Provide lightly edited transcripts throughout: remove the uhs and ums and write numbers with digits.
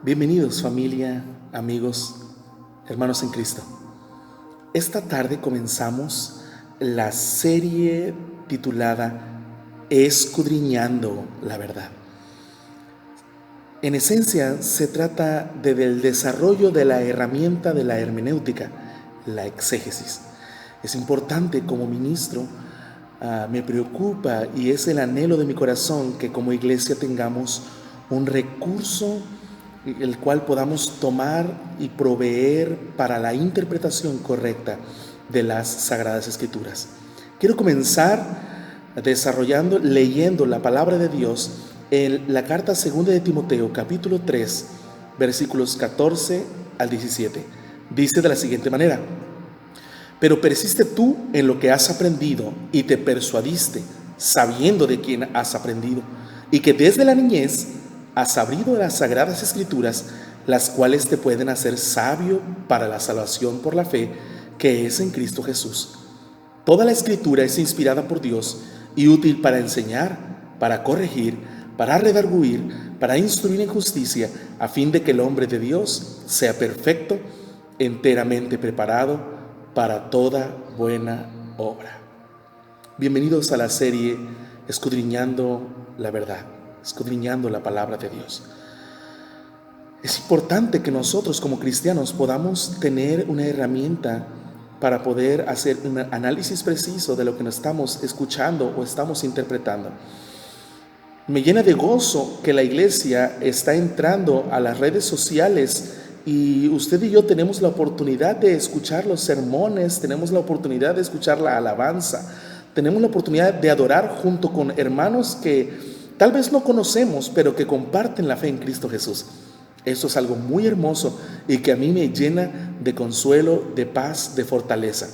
Bienvenidos familia, amigos, hermanos en Cristo. Esta tarde comenzamos la serie titulada Escudriñando la verdad. En esencia se trata del desarrollo de la herramienta de la hermenéutica, la exégesis. Es importante como ministro, me preocupa y es el anhelo de mi corazón que como iglesia tengamos un recurso el cual podamos tomar y proveer para la interpretación correcta de las Sagradas Escrituras. Quiero comenzar leyendo la palabra de Dios en la carta segunda de Timoteo, capítulo 3, versículos 14 al 17. Dice de la siguiente manera: pero persiste tú en lo que has aprendido y te persuadiste, sabiendo de quién has aprendido, y que desde la niñez has sabido las Sagradas Escrituras, las cuales te pueden hacer sabio para la salvación por la fe que es en Cristo Jesús. Toda la Escritura es inspirada por Dios y útil para enseñar, para corregir, para redarguir, para instruir en justicia, a fin de que el hombre de Dios sea perfecto, enteramente preparado para toda buena obra. Bienvenidos a la serie Escudriñando la verdad, escudriñando la palabra de Dios. Es importante que nosotros como cristianos podamos tener una herramienta para poder hacer un análisis preciso de lo que nos estamos escuchando o estamos interpretando. Me llena de gozo que la iglesia está entrando a las redes sociales y usted y yo tenemos la oportunidad de escuchar los sermones, tenemos la oportunidad de escuchar la alabanza, tenemos la oportunidad de adorar junto con hermanos que tal vez no conocemos, pero que comparten la fe en Cristo Jesús. Eso es algo muy hermoso y que a mí me llena de consuelo, de paz, de fortaleza.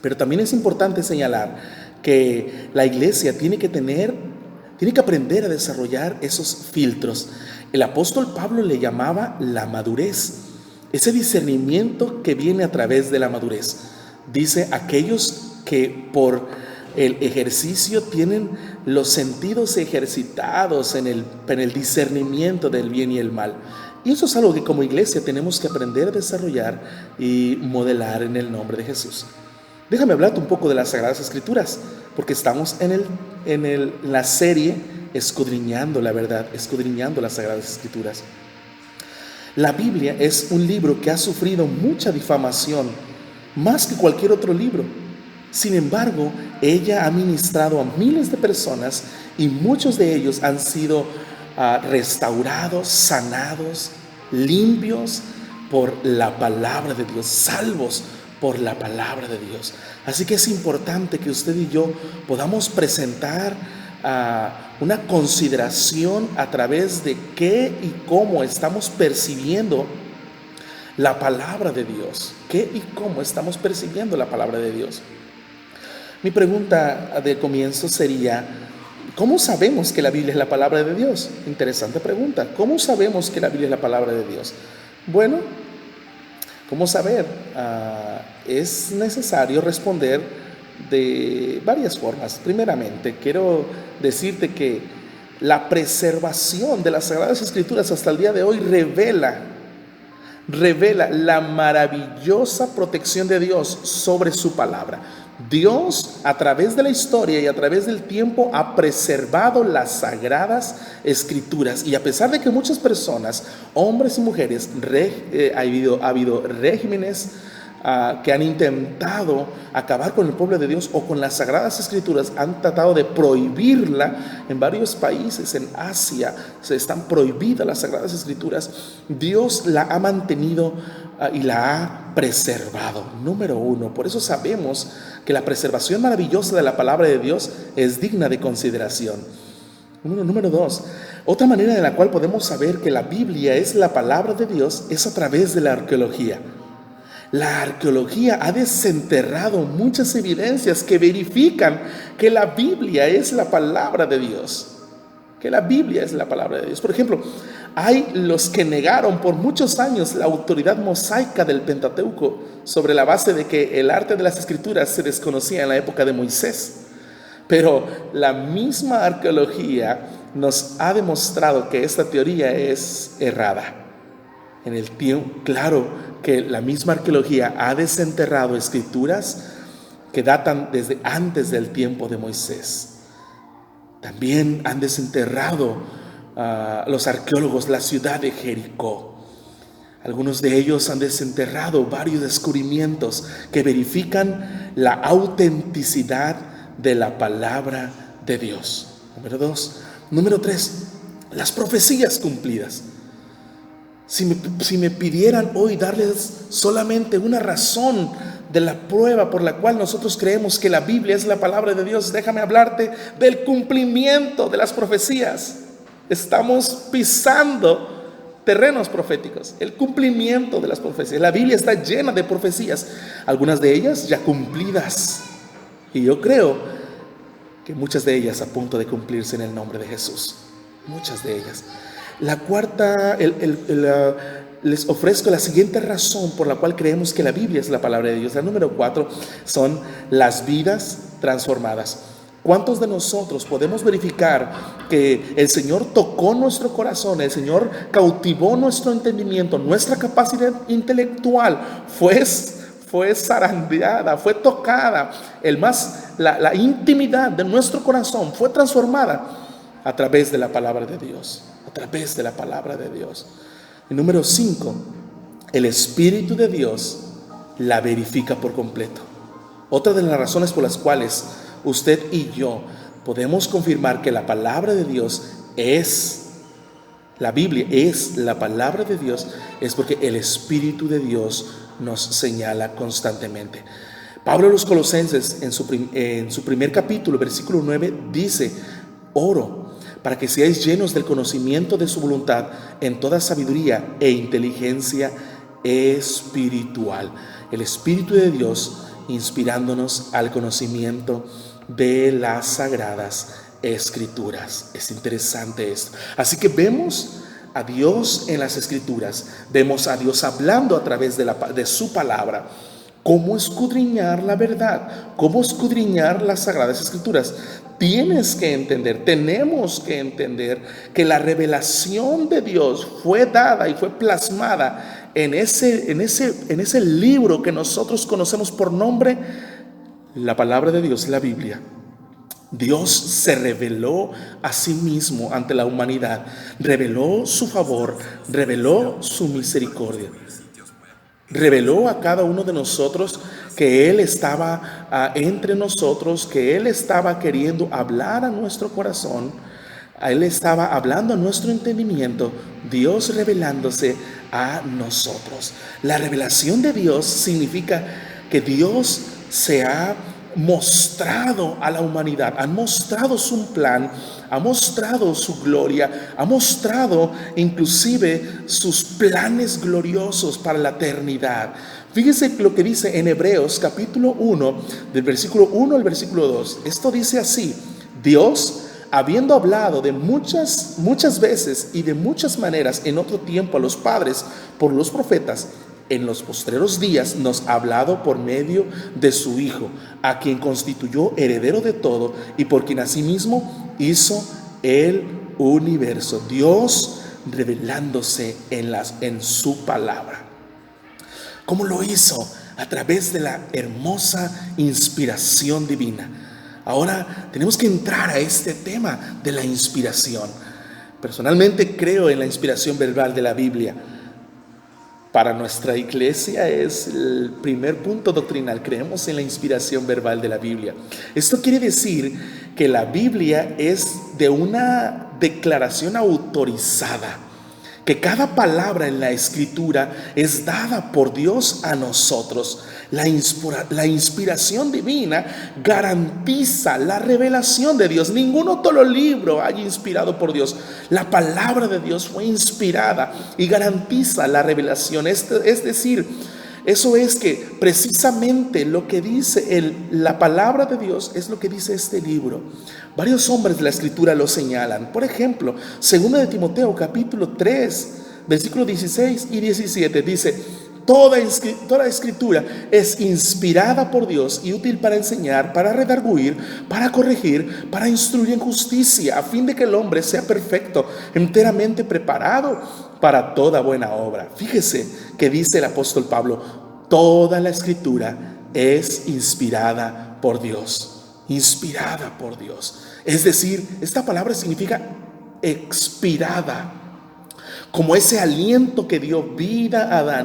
Pero también es importante señalar que la iglesia tiene que aprender a desarrollar esos filtros. El apóstol Pablo le llamaba la madurez, ese discernimiento que viene a través de la madurez. Dice, aquellos que por el ejercicio tienen los sentidos ejercitados en el discernimiento del bien y el mal. Y eso es algo que como iglesia tenemos que aprender a desarrollar y modelar en el nombre de Jesús. Déjame hablarte un poco de las Sagradas Escrituras, porque estamos en la serie Escudriñando la verdad, escudriñando las Sagradas Escrituras. La Biblia es un libro que ha sufrido mucha difamación, más que cualquier otro libro. Sin embargo, ella ha ministrado a miles de personas y muchos de ellos han sido restaurados, sanados, limpios por la palabra de Dios, salvos por la palabra de Dios. Así que es importante que usted y yo podamos presentar una consideración a través de qué y cómo estamos percibiendo la palabra de Dios. ¿Qué y cómo estamos percibiendo la palabra de Dios? Mi pregunta de comienzo sería: ¿cómo sabemos que la Biblia es la palabra de Dios? Interesante pregunta. ¿Cómo sabemos que la Biblia es la palabra de Dios? Bueno, ¿cómo saber? Es necesario responder de varias formas. Primeramente, quiero decirte que la preservación de las Sagradas Escrituras hasta el día de hoy revela la maravillosa protección de Dios sobre su palabra. Dios, a través de la historia y a través del tiempo, ha preservado las Sagradas Escrituras. Y a pesar de que muchas personas, hombres y mujeres, ha habido regímenes que han intentado acabar con el pueblo de Dios o con las Sagradas Escrituras, han tratado de prohibirla en varios países. En Asia están prohibidas las Sagradas Escrituras. Dios la ha mantenido y la ha preservado. Número uno, por eso sabemos que la preservación maravillosa de la palabra de Dios es digna de consideración. Número dos, otra manera de la cual podemos saber que la Biblia es la palabra de Dios es a través de la arqueología. La arqueología ha desenterrado muchas evidencias que verifican que la Biblia es la palabra de Dios. Que la Biblia es la palabra de Dios. Por ejemplo, hay los que negaron por muchos años la autoridad mosaica del Pentateuco sobre la base de que el arte de las Escrituras se desconocía en la época de Moisés. Pero la misma arqueología nos ha demostrado que esta teoría es errada. En el tiempo, claro que la misma arqueología ha desenterrado escrituras que datan desde antes del tiempo de Moisés. También han desenterrado los arqueólogos la ciudad de Jericó. Algunos de ellos han desenterrado varios descubrimientos que verifican la autenticidad de la palabra de Dios. Número 2. Número 3, las profecías cumplidas. Si me pidieran hoy darles solamente una razón de la prueba por la cual nosotros creemos que la Biblia es la palabra de Dios, déjame hablarte del cumplimiento de las profecías. Estamos pisando terrenos proféticos, el cumplimiento de las profecías. La Biblia está llena de profecías, algunas de ellas ya cumplidas, y yo creo que muchas de ellas a punto de cumplirse en el nombre de Jesús. Muchas de ellas. La cuarta, les ofrezco la siguiente razón por la cual creemos que la Biblia es la palabra de Dios. La número 4 son las vidas transformadas. ¿Cuántos de nosotros podemos verificar que el Señor tocó nuestro corazón, el Señor cautivó nuestro entendimiento, nuestra capacidad intelectual fue zarandeada, fue tocada, la intimidad de nuestro corazón fue transformada a través de la palabra de Dios, a través de la palabra de Dios? Y número 5, el Espíritu de Dios la verifica por completo. Otra de las razones por las cuales usted y yo podemos confirmar que la palabra de Dios la Biblia es la palabra de Dios, es porque el Espíritu de Dios nos señala constantemente. Pablo a los Colosenses en su primer capítulo, versículo 9, dice: oro para que seáis llenos del conocimiento de su voluntad en toda sabiduría e inteligencia espiritual. El Espíritu de Dios inspirándonos al conocimiento de las sagradas escrituras. Es interesante esto. Así que vemos a Dios en las escrituras, vemos a Dios hablando a través de su palabra. ¿Cómo escudriñar la verdad? ¿Cómo escudriñar las sagradas escrituras? Tenemos que entender que la revelación de Dios fue dada y fue plasmada en ese libro que nosotros conocemos por nombre, la palabra de Dios, la Biblia. Dios se reveló a sí mismo ante la humanidad, reveló su favor, reveló su misericordia. Reveló a cada uno de nosotros que Él estaba entre nosotros, que Él estaba queriendo hablar a nuestro corazón, Él estaba hablando a nuestro entendimiento, Dios revelándose a nosotros. La revelación de Dios significa que Dios se ha mostrado a la humanidad, ha mostrado su plan, ha mostrado su gloria, ha mostrado inclusive sus planes gloriosos para la eternidad. Fíjese lo que dice en Hebreos capítulo 1, del versículo 1 al versículo 2. Esto dice así: Dios, habiendo hablado de muchas veces y de muchas maneras en otro tiempo a los padres por los profetas, en los postreros días nos ha hablado por medio de su Hijo, a quien constituyó heredero de todo y por quien asimismo hizo el universo. Dios revelándose en su palabra. ¿Cómo lo hizo? A través de la hermosa inspiración divina. Ahora tenemos que entrar a este tema de la inspiración. Personalmente creo en la inspiración verbal de la Biblia. Para nuestra iglesia es el primer punto doctrinal. Creemos en la inspiración verbal de la Biblia. Esto quiere decir que la Biblia es de una declaración autorizada, que cada palabra en la Escritura es dada por Dios a nosotros. La inspiración divina garantiza la revelación de Dios. Ningún otro libro haya inspirado por Dios. La palabra de Dios fue inspirada y garantiza la revelación. Es decir, eso es que precisamente lo que dice la palabra de Dios es lo que dice este libro. Varios hombres de la Escritura lo señalan. Por ejemplo, 2 de Timoteo capítulo 3, versículos 16 y 17 dice: Toda escritura es inspirada por Dios y útil para enseñar, para redarguir, para corregir, para instruir en justicia, a fin de que el hombre sea perfecto, enteramente preparado para toda buena obra. Fíjese que dice el apóstol Pablo: toda la escritura es inspirada por Dios. Inspirada por Dios. Es decir, esta palabra significa expirada, como ese aliento que dio vida a Adán